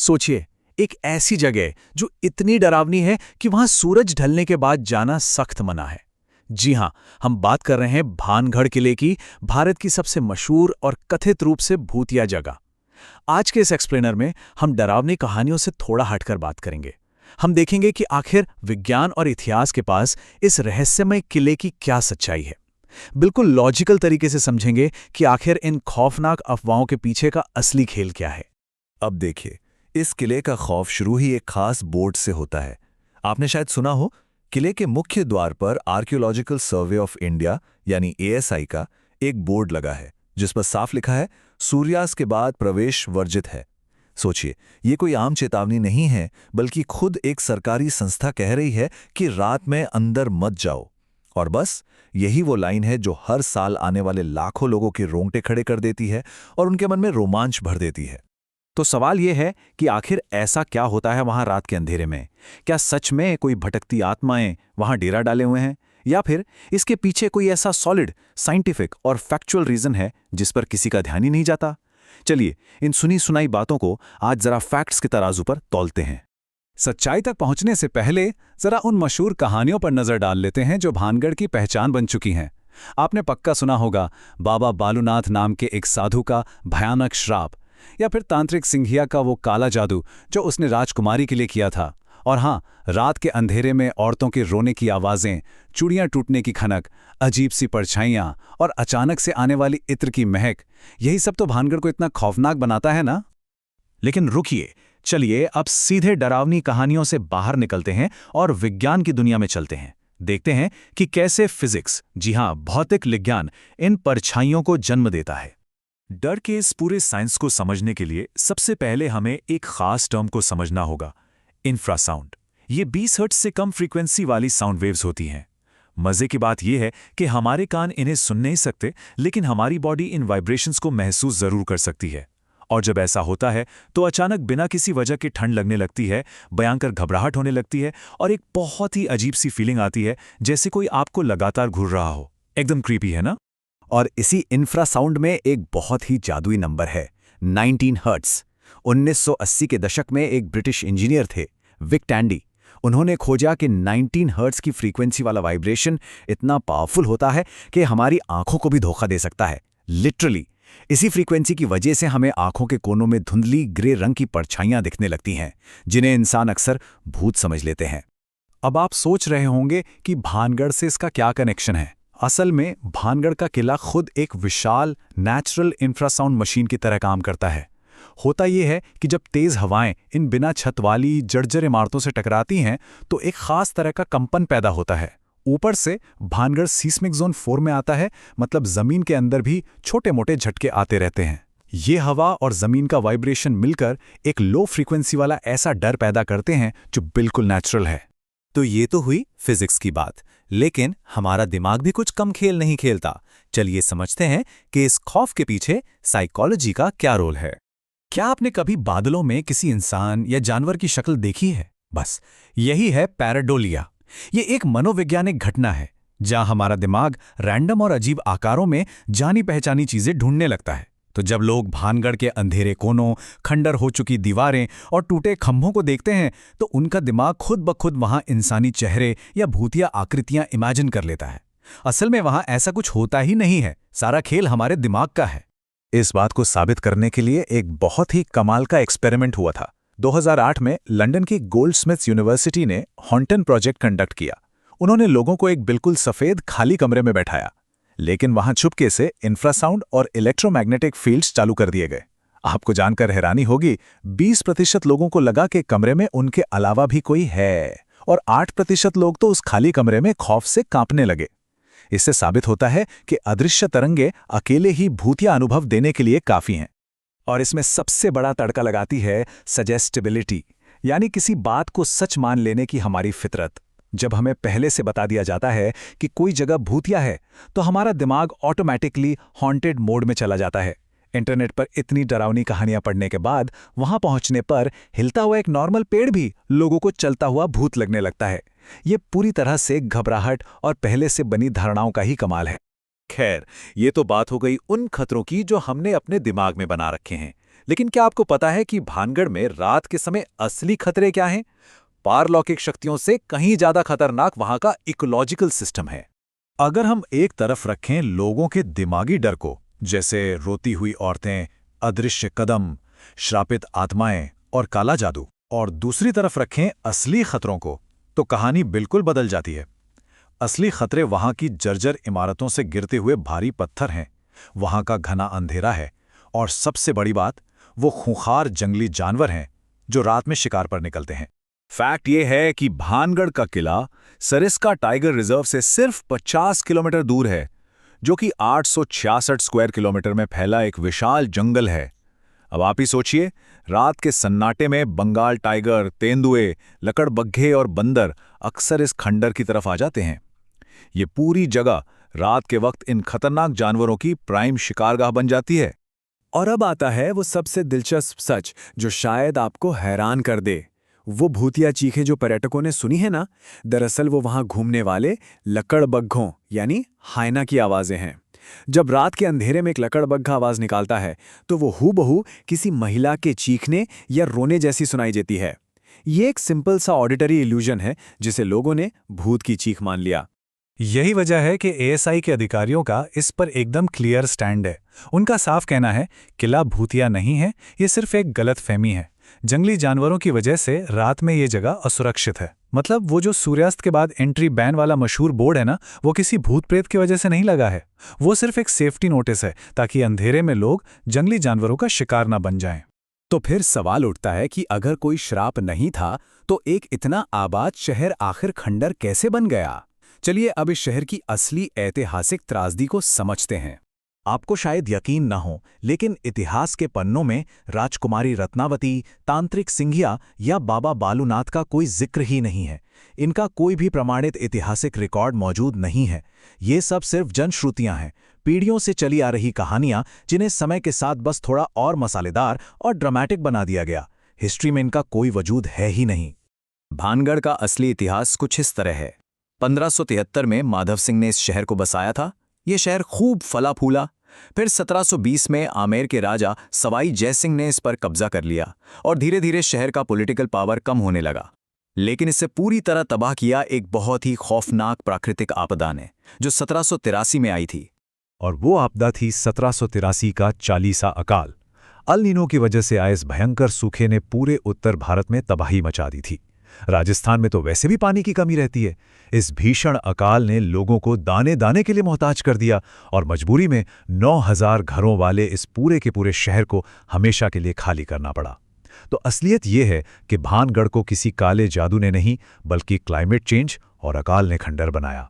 सोचिए, एक ऐसी जगह जो इतनी डरावनी है कि वहां सूरज ढलने के बाद जाना सख्त मना है। जी हां, हम बात कर रहे हैं भानगढ़ किले की, भारत की सबसे मशहूर और कथित रूप से भूतिया जगह। आज के इस एक्सप्लेनर में हम डरावनी कहानियों से थोड़ा हटकर बात करेंगे। हम देखेंगे कि आखिर विज्ञान और इतिहास के पास इस रहस्यमय किले की क्या सच्चाई है। बिल्कुल लॉजिकल तरीके से समझेंगे कि आखिर इन खौफनाक अफवाहों के पीछे का असली खेल क्या है। अब देखिए, इस किले का खौफ शुरू ही एक खास बोर्ड से होता है। आपने शायद सुना हो, किले के मुख्य द्वार पर आर्कियोलॉजिकल सर्वे ऑफ इंडिया यानी ASI का एक बोर्ड लगा है, जिस पर साफ लिखा है, सूर्यास्त के बाद प्रवेश वर्जित है। सोचिए, ये कोई आम चेतावनी नहीं है, बल्कि खुद एक सरकारी संस्था कह रही है कि रात में अंदर मत जाओ। और बस यही वो लाइन है जो हर साल आने वाले लाखों लोगों के रोंगटे खड़े कर देती है और उनके मन में रोमांच भर देती है। तो सवाल यह है कि आखिर ऐसा क्या होता है वहां रात के अंधेरे में? क्या सच में कोई भटकती आत्माएं वहां डेरा डाले हुए हैं, या फिर इसके पीछे कोई ऐसा सॉलिड साइंटिफिक और फैक्चुअल रीजन है जिस पर किसी का ध्यान ही नहीं जाता? चलिए, इन सुनी सुनाई बातों को आज जरा फैक्ट्स के तराजू पर तौलते हैं। सच्चाई तक पहुंचने से पहले जरा उन मशहूर कहानियों पर नजर डाल लेते हैं जो भानगढ़ की पहचान बन चुकी हैं। आपने पक्का सुना होगा बाबा बालूनाथ नाम के एक साधु का भयानक श्राप, या फिर तांत्रिक सिंघिया का वो काला जादू जो उसने राजकुमारी के लिए किया था। और हाँ, रात के अंधेरे में औरतों के रोने की आवाजें, चूड़ियां टूटने की खनक, अजीब सी परछाइयां और अचानक से आने वाली इत्र की महक, यही सब तो भानगढ़ को इतना खौफनाक बनाता है ना। लेकिन रुकिए, चलिए अब सीधे डरावनी कहानियों से बाहर निकलते हैं और विज्ञान की दुनिया में चलते हैं। देखते हैं कि कैसे फिजिक्स, जी हां भौतिक विज्ञान, इन परछाइयों को जन्म देता है। डर के इस पूरे साइंस को समझने के लिए सबसे पहले हमें एक खास टर्म को समझना होगा, इंफ्रासाउंड। ये 20 हर्ट्ज से कम फ्रीक्वेंसी वाली साउंड वेव्स होती हैं। मजे की बात यह है कि हमारे कान इन्हें सुन नहीं सकते, लेकिन हमारी बॉडी इन वाइब्रेशंस को महसूस जरूर कर सकती है। और जब ऐसा होता है तो अचानक बिना किसी वजह के ठंड लगने लगती है, भयंकर घबराहट होने लगती है और एक बहुत ही अजीब सी फीलिंग आती है, जैसे कोई आपको लगातार घूर रहा हो। एकदम क्रीपी है ना? और इसी इंफ्रासाउंड में एक बहुत ही जादुई नंबर है, 19 हर्ट्ज। 1980 के दशक में एक ब्रिटिश इंजीनियर थे, विक टैंडी। उन्होंने खोजा कि 19 हर्ट्ज की फ्रीक्वेंसी वाला वाइब्रेशन इतना पावरफुल होता है कि हमारी आंखों को भी धोखा दे सकता है, लिटरली। इसी फ्रीक्वेंसी की वजह से हमें आंखों के कोनों में धुंधली ग्रे रंग की परछाइयां दिखने लगती हैं, जिन्हें इंसान अक्सर भूत समझ लेते हैं। अब आप सोच रहे होंगे कि भानगढ़ से इसका क्या कनेक्शन है। असल में भानगढ़ का किला खुद एक विशाल नेचुरल इंफ्रासाउंड मशीन की तरह काम करता है। होता यह है कि जब तेज हवाएं इन बिना छत वाली जर्जर इमारतों से टकराती हैं तो एक खास तरह का कंपन पैदा होता है। ऊपर से भानगढ़ सीस्मिक जोन 4 में आता है, मतलब जमीन के अंदर भी छोटे मोटे झटके आते रहते हैं। ये हवा और जमीन का वाइब्रेशन मिलकर एक लो फ्रीक्वेंसी वाला ऐसा डर पैदा करते हैं जो बिल्कुल नेचुरल है। तो ये तो हुई फिजिक्स की बात, लेकिन हमारा दिमाग भी कुछ कम खेल नहीं खेलता। चलिए समझते हैं कि इस खौफ के पीछे साइकोलॉजी का क्या रोल है। क्या आपने कभी बादलों में किसी इंसान या जानवर की शक्ल देखी है? बस यही है पैराडोलिया। ये एक मनोवैज्ञानिक घटना है जहां हमारा दिमाग रैंडम और अजीब आकारों में जानी पहचानी चीजें ढूंढने लगता है। तो जब लोग भानगढ़ के अंधेरे कोनों, खंडर हो चुकी दीवारें और टूटे खंभों को देखते हैं तो उनका दिमाग खुद ब खुद वहां इंसानी चेहरे या भूतिया आकृतियां इमेजिन कर लेता है। असल में वहां ऐसा कुछ होता ही नहीं है, सारा खेल हमारे दिमाग का है। इस बात को साबित करने के लिए एक बहुत ही कमाल का एक्सपेरिमेंट हुआ था। 2008 में लंदन की गोल्डस्मिथ्स यूनिवर्सिटी ने हॉन्टन प्रोजेक्ट कंडक्ट किया। उन्होंने लोगों को एक बिल्कुल सफेद खाली कमरे में बैठाया, लेकिन वहां चुपके से इंफ्रासाउंड और इलेक्ट्रोमैग्नेटिक फील्ड्स चालू कर दिए गए। आपको जानकर हैरानी होगी, 20% लोगों को लगा कि कमरे में उनके अलावा भी कोई है, और 8% लोग तो उस खाली कमरे में खौफ से कांपने लगे। इससे साबित होता है कि अदृश्य तरंगे अकेले ही भूतिया अनुभव देने के लिए काफी हैं। और इसमें सबसे बड़ा तड़का लगाती है सजेस्टिबिलिटी, यानी किसी बात को सच मान लेने की हमारी फितरत। जब हमें पहले से बता दिया जाता है कि कोई जगह भूतिया है तो हमारा दिमाग ऑटोमैटिकली हॉन्टेड मोड में चला जाता है। इंटरनेट पर इतनी डरावनी कहानियां पढ़ने के बाद वहां पहुंचने पर हिलता हुआ एक नॉर्मल पेड़ भी लोगों को चलता हुआ भूत लगने लगता है। ये पूरी तरह से घबराहट और पहले से बनी धारणाओं का ही कमाल है। खैर, ये तो बात हो गई उन खतरों की जो हमने अपने दिमाग में बना रखे हैं, लेकिन क्या आपको पता है कि भानगढ़ में रात के समय असली खतरे क्या हैं? पारलौकिक शक्तियों से कहीं ज्यादा खतरनाक वहां का इकोलॉजिकल सिस्टम है। अगर हम एक तरफ रखें लोगों के दिमागी डर को, जैसे रोती हुई औरतें, अदृश्य कदम, श्रापित आत्माएं और काला जादू, और दूसरी तरफ रखें असली खतरों को, तो कहानी बिल्कुल बदल जाती है। असली खतरे वहां की जर्जर इमारतों से गिरते हुए भारी पत्थर हैं, वहां का घना अंधेरा है, और सबसे बड़ी बात, वो खूंखार जंगली जानवर हैं जो रात में शिकार पर निकलते हैं। फैक्ट ये है कि भानगढ़ का किला सरिस्का टाइगर रिजर्व से सिर्फ 50 किलोमीटर दूर है, जो कि 866 स्क्वायर किलोमीटर में फैला एक विशाल जंगल है। अब आप ही सोचिए, रात के सन्नाटे में बंगाल टाइगर, तेंदुए, लकड़बग्घे और बंदर अक्सर इस खंडर की तरफ आ जाते हैं। ये पूरी जगह रात के वक्त इन खतरनाक जानवरों की प्राइम शिकारगाह बन जाती है। और अब आता है वो सबसे दिलचस्प सच जो शायद आपको हैरान कर दे। वो भूतिया चीखें जो पर्यटकों ने सुनी है ना, दरअसल वो वहां घूमने वाले लकड़बग्घों यानी हाइना की आवाजें हैं। जब रात के अंधेरे में एक लकड़बग्घा आवाज निकालता है तो वो हूबहू किसी महिला के चीखने या रोने जैसी सुनाई देती है। ये एक सिंपल सा ऑडिटरी इल्यूजन है जिसे लोगों ने भूत की चीख मान लिया। यही वजह है कि एएसआई के अधिकारियों का इस पर एकदम क्लियर स्टैंड है। उनका साफ कहना है, किला भूतिया नहीं है, ये सिर्फ एक गलतफहमी है। जंगली जानवरों की वजह से रात में ये जगह असुरक्षित है। मतलब वो जो सूर्यास्त के बाद एंट्री बैन वाला मशहूर बोर्ड है ना, वो किसी भूत प्रेत की वजह से नहीं लगा है। वो सिर्फ एक सेफ्टी नोटिस है ताकि अंधेरे में लोग जंगली जानवरों का शिकार ना बन जाएं। तो फिर सवाल उठता है कि अगर कोई श्राप नहीं था तो एक इतना आबाद शहर आखिर खंडर कैसे बन गया? चलिए अब इस शहर की असली ऐतिहासिक त्रासदी को समझते हैं। आपको शायद यकीन न हो, लेकिन इतिहास के पन्नों में राजकुमारी रत्नावती, तांत्रिक सिंघिया या बाबा बालूनाथ का कोई जिक्र ही नहीं है। इनका कोई भी प्रमाणित ऐतिहासिक रिकॉर्ड मौजूद नहीं है। ये सब सिर्फ जनश्रुतियां हैं, पीढ़ियों से चली आ रही कहानियां जिन्हें समय के साथ बस थोड़ा और मसालेदार और ड्रामेटिक बना दिया गया। हिस्ट्री में इनका कोई वजूद है ही नहीं। भानगढ़ का असली इतिहास कुछ इस तरह है। 1573 में माधव सिंह ने इस शहर को बसाया था। ये शहर खूब फला फूला। फिर 1720 में आमेर के राजा सवाई जय सिंह ने इस पर कब्जा कर लिया और धीरे धीरे शहर का पॉलिटिकल पावर कम होने लगा। लेकिन इससे पूरी तरह तबाह किया एक बहुत ही खौफनाक प्राकृतिक आपदा ने, जो 1783 में आई थी। और वो आपदा थी 1783 का चालीसा अकाल। अल नीनो की वजह से आए इस भयंकर सूखे ने पूरे उत्तर भारत में तबाही मचा दी थी। राजस्थान में तो वैसे भी पानी की कमी रहती है। इस भीषण अकाल ने लोगों को दाने दाने के लिए मोहताज कर दिया और मजबूरी में 9000 घरों वाले इस पूरे के पूरे शहर को हमेशा के लिए खाली करना पड़ा। तो असलियत ये है कि भानगढ़ को किसी काले जादू ने नहीं, बल्कि क्लाइमेट चेंज और अकाल ने खंडर बनाया।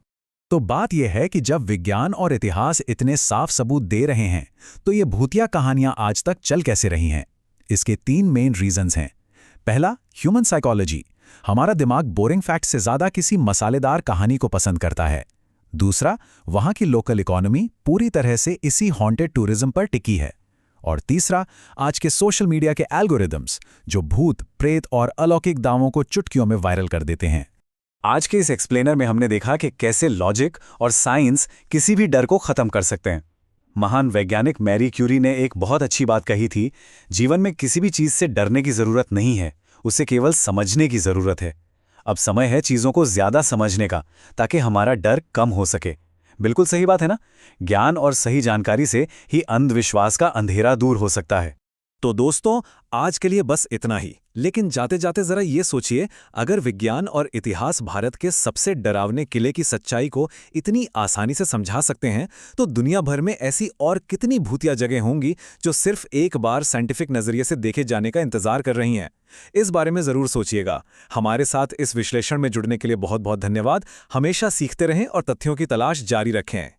तो बात यह है कि जब विज्ञान और इतिहास इतने साफ सबूत दे रहे हैं, तो ये भूतिया कहानियां आज तक चल कैसे रही हैं? इसके 3 मेन रीजंस हैं। पहला, ह्यूमन साइकोलॉजी। हमारा दिमाग बोरिंग फैक्ट से ज्यादा किसी मसालेदार कहानी को पसंद करता है। दूसरा, वहां की लोकल इकोनॉमी पूरी तरह से इसी हॉन्टेड टूरिज्म पर टिकी है। और तीसरा, आज के सोशल मीडिया के एल्गोरिदम्स, जो भूत, प्रेत और अलौकिक दावों को चुटकियों में वायरल कर देते हैं। आज के इस एक्सप्लेनर में हमने देखा कि कैसे लॉजिक और साइंस किसी भी डर को खत्म कर सकते हैं। महान वैज्ञानिक मैरी क्यूरी ने एक बहुत अच्छी बात कही थी, जीवन में किसी भी चीज से डरने की जरूरत नहीं है, उसे केवल समझने की जरूरत है। अब समय है चीजों को ज्यादा समझने का, ताकि हमारा डर कम हो सके। बिल्कुल सही बात है ना? ज्ञान और सही जानकारी से ही अंधविश्वास का अंधेरा दूर हो सकता है। तो दोस्तों, आज के लिए बस इतना ही। लेकिन जाते जाते जरा ये सोचिए, अगर विज्ञान और इतिहास भारत के सबसे डरावने किले की सच्चाई को इतनी आसानी से समझा सकते हैं, तो दुनिया भर में ऐसी और कितनी भूतिया जगह होंगी जो सिर्फ एक बार साइंटिफिक नजरिए से देखे जाने का इंतजार कर रही हैं। इस बारे में जरूर सोचिएगा। हमारे साथ इस विश्लेषण में जुड़ने के लिए बहुत बहुत धन्यवाद। हमेशा सीखते रहें और तथ्यों की तलाश जारी रखें।